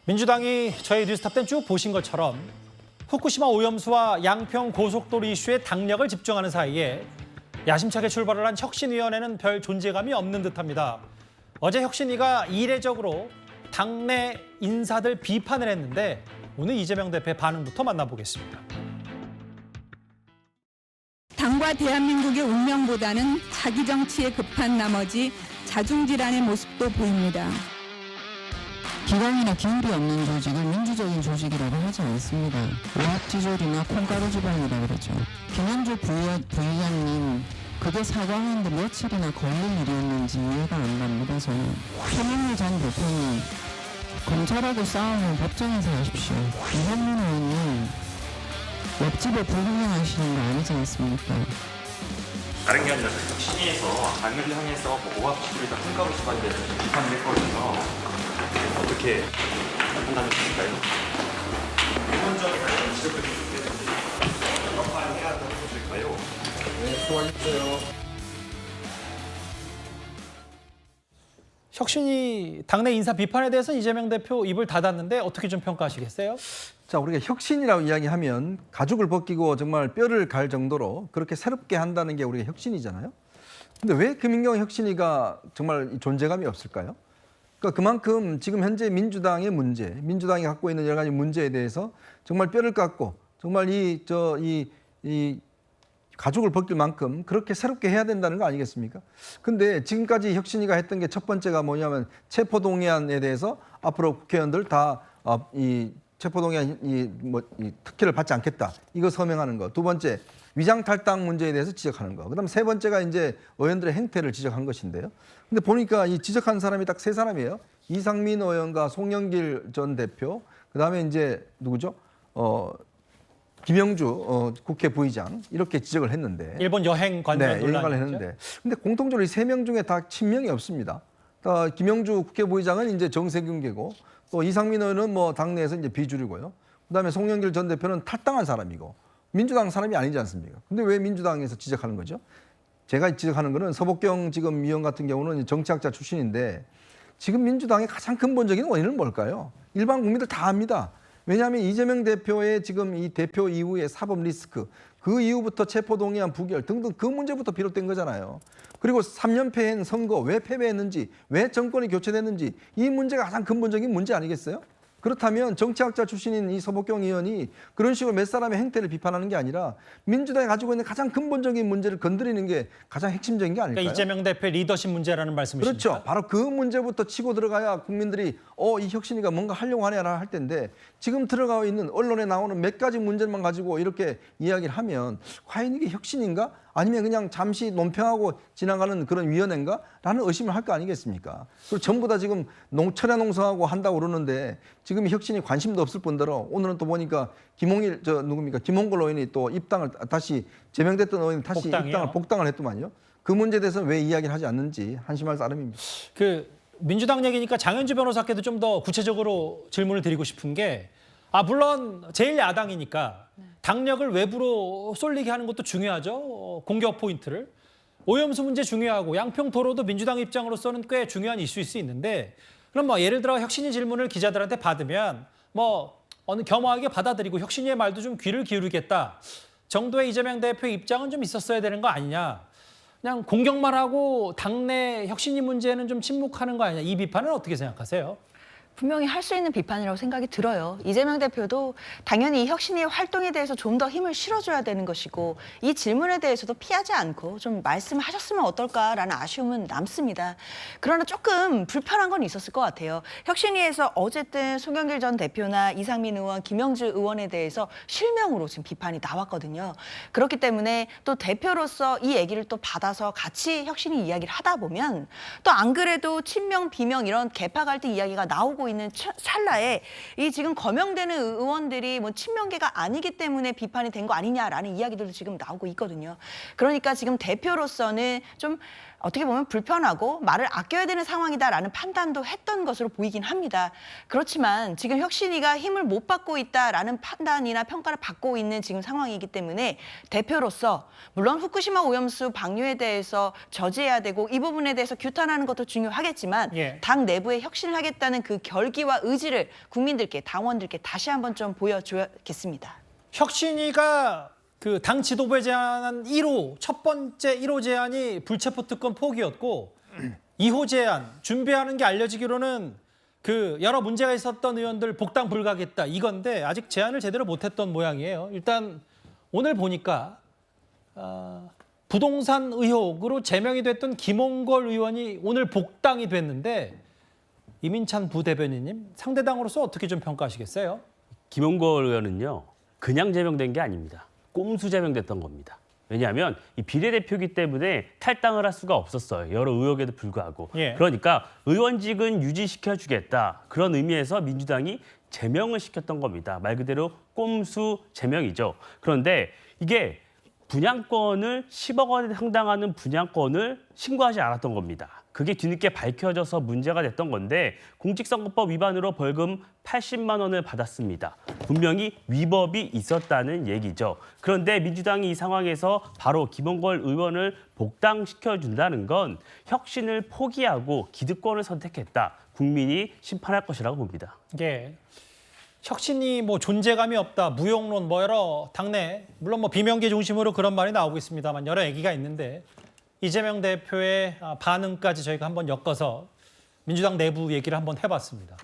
민주당이 저희 뉴스탑 땐 쭉 보신 것처럼 후쿠시마 오염수와 양평 고속도로 이슈에 당력을 집중하는 사이에 야심차게 출발을 한 혁신위원회는 별 존재감이 없는 듯합니다. 어제 혁신위가 이례적으로 당내 인사들 비판을 했는데 오늘 이재명 대표의 반응부터 만나보겠습니다. 당과 대한민국의 운명보다는 자기 정치에 급한 나머지 자중질환의 모습도 보입니다. 기강이나 기울이 없는 조직을 민주적인 조직이라고 하지 않습니다. 오합지졸이나 콩가루 지방이라 그러죠. 김현주 부의장님 그게 사과하는데 며칠이나 걸린 일이었는지 이해가 안 갑니다. 저는 최명희 전 대표님 검찰하고 싸우면 법정에서 하십시오. 이현민 의원님 옆집에 불구경하시는 거 아니지 않습니까? 다른 게 아니라 혁신위에서 당을 향해서 오합지졸이나 콩가루 지방에 대해서 비판을 했거든요. 어떻게 판단하실까요? 기본적인 지적을 해주실까요? 역할해야 된다고 보실까요? 네, 수고하셨어요. 혁신이 당내 인사 비판에 대해서 이재명 대표 입을 닫았는데 어떻게 좀 평가하시겠어요? 자, 우리가 혁신이라고 이야기하면 가죽을 벗기고 정말 뼈를 갈 정도로 그렇게 새롭게 한다는 게 우리가 혁신이잖아요. 근데 왜 금인경 혁신위가 정말 존재감이 없을까요? 그러니까 그만큼 지금 현재 민주당의 문제, 민주당이 갖고 있는 여러 가지 문제에 대해서 정말 뼈를 깎고 정말 이 가죽을 벗길 만큼 그렇게 새롭게 해야 된다는 거 아니겠습니까? 근데 지금까지 혁신위가 했던 게 첫 번째가 뭐냐면 체포동의안에 대해서 앞으로 국회의원들 다 이 체포동의안 특혜를 받지 않겠다. 이거 서명하는 거. 두 번째, 위장 탈당 문제에 대해서 지적하는 거. 그다음 세 번째가 이제 의원들의 행태를 지적한 것인데요. 근데 보니까 이 지적한 사람이 딱 세 사람이에요. 이상민 의원과 송영길 전 대표, 그다음에 이제 누구죠? 김영주 국회 부의장 이렇게 지적을 했는데 일본 여행 관련 여행 논란이죠. 관련 했는데 근데 공통적으로 이 세 명 중에 다 친명이 없습니다. 김영주 국회 부의장은 이제 정세균계고 또 이상민 의원은 뭐 당내에서 이제 비주류고요. 그다음에 송영길 전 대표는 탈당한 사람이고 민주당 사람이 아니지 않습니까? 근데 왜 민주당에서 지적하는 거죠? 제가 지적하는 거는 서복경 지금 위원 같은 경우는 정치학자 출신인데 지금 민주당의 가장 근본적인 원인은 뭘까요? 일반 국민들 다 압니다. 왜냐하면 이재명 대표의 지금 이 대표 이후의 사법 리스크, 그 이후부터 체포동의안 부결 등등 그 문제부터 비롯된 거잖아요. 그리고 3연패한 선거 왜 패배했는지, 왜 정권이 교체됐는지 이 문제가 가장 근본적인 문제 아니겠어요? 그렇다면 정치학자 출신인 이 서복경 의원이 그런 식으로 몇 사람의 행태를 비판하는 게 아니라 민주당이 가지고 있는 가장 근본적인 문제를 건드리는 게 가장 핵심적인 게 아닐까요? 그러니까 이재명 대표의 리더십 문제라는 말씀이십니까? 그렇죠. 바로 그 문제부터 치고 들어가야 국민들이 이 혁신이가 뭔가 하려고 하네라 할 텐데 지금 들어가 있는 언론에 나오는 몇 가지 문제만 가지고 이렇게 이야기를 하면 과연 이게 혁신인가? 아니면 그냥 잠시 논평하고 지나가는 그런 위원회인가? 라는 의심을 할 거 아니겠습니까? 그리고 전부 다 지금 철야 농성하고 한다고 그러는데 지금 혁신이 관심도 없을 뿐더러 오늘은 또 보니까 김홍걸 의원이 또 입당을 다시 제명됐던 의원이 다시 복당을 했더만요. 그 문제에 대해서는 왜 이야기를 하지 않는지 한심할 따름입니다. 민주당 얘기니까 장현주 변호사께도 좀 더 구체적으로 질문을 드리고 싶은 게 물론 제1야당이니까 당력을 외부로 쏠리게 하는 것도 중요하죠. 공격 포인트를. 오염수 문제 중요하고 양평 도로도 민주당 입장으로서는 꽤 중요한 이슈일 수 있는데 그럼 예를 들어 혁신위 질문을 기자들한테 받으면 어느 겸허하게 받아들이고 혁신위의 말도 좀 귀를 기울이겠다 정도의 이재명 대표의 입장은 좀 있었어야 되는 거 아니냐. 그냥 공격만 하고 당내 혁신위 문제는 좀 침묵하는 거 아니냐. 이 비판은 어떻게 생각하세요? 분명히 할 수 있는 비판이라고 생각이 들어요. 이재명 대표도 당연히 이 혁신위의 활동에 대해서 좀 더 힘을 실어줘야 되는 것이고 이 질문에 대해서도 피하지 않고 좀 말씀하셨으면 어떨까라는 아쉬움은 남습니다. 그러나 조금 불편한 건 있었을 것 같아요. 혁신위에서 어쨌든 송영길 전 대표나 이상민 의원, 김영주 의원에 대해서 실명으로 지금 비판이 나왔거든요. 그렇기 때문에 또 대표로서 이 얘기를 또 받아서 같이 혁신위 이야기를 하다 보면 또 안 그래도 친명, 비명 이런 계파 갈등 이야기가 나오고 있는 찰나에 이 지금 거명되는 의원들이 친명계가 아니기 때문에 비판이 된 거 아니냐라는 이야기들도 지금 나오고 있거든요. 그러니까 지금 대표로서는 좀 어떻게 보면 불편하고 말을 아껴야 되는 상황이다라는 판단도 했던 것으로 보이긴 합니다. 그렇지만 지금 혁신위가 힘을 못 받고 있다라는 판단이나 평가를 받고 있는 지금 상황이기 때문에 대표로서 물론 후쿠시마 오염수 방류에 대해서 저지해야 되고 이 부분에 대해서 규탄하는 것도 중요하겠지만 당 내부에 혁신을 하겠다는 그 결기와 의지를 국민들께, 당원들께 다시 한번 좀 보여줘야겠습니다. 혁신위가 그 당 지도부에 제안한 1호, 첫 번째 1호 제안이 불체포 특권 포기였고 2호 제안 준비하는 게 알려지기로는 그 여러 문제가 있었던 의원들 복당 불가하겠다 이건데 아직 제안을 제대로 못했던 모양이에요. 일단 오늘 보니까 부동산 의혹으로 제명이 됐던 김홍걸 의원이 오늘 복당이 됐는데 이민찬 부대변인님 상대당으로서 어떻게 좀 평가하시겠어요? 김홍걸 의원은요, 그냥 제명된 게 아닙니다. 꼼수 제명됐던 겁니다. 왜냐하면 이 비례대표이기 때문에 탈당을 할 수가 없었어요. 여러 의혹에도 불구하고. 예. 그러니까 의원직은 유지시켜주겠다. 그런 의미에서 민주당이 제명을 시켰던 겁니다. 말 그대로 꼼수 제명이죠. 그런데 이게 분양권을 10억 원에 상당하는 분양권을 신고하지 않았던 겁니다. 그게 뒤늦게 밝혀져서 문제가 됐던 건데 공직선거법 위반으로 벌금 80만 원을 받았습니다. 분명히 위법이 있었다는 얘기죠. 그런데 민주당이 이 상황에서 바로 김홍걸 의원을 복당시켜준다는 건 혁신을 포기하고 기득권을 선택했다. 국민이 심판할 것이라고 봅니다. 예. 혁신이 뭐 존재감이 없다, 무용론 뭐 여러 당내 물론 뭐 비명계 중심으로 그런 말이 나오고 있습니다만 여러 얘기가 있는데 이재명 대표의 반응까지 저희가 한번 엮어서 민주당 내부 얘기를 한번 해봤습니다.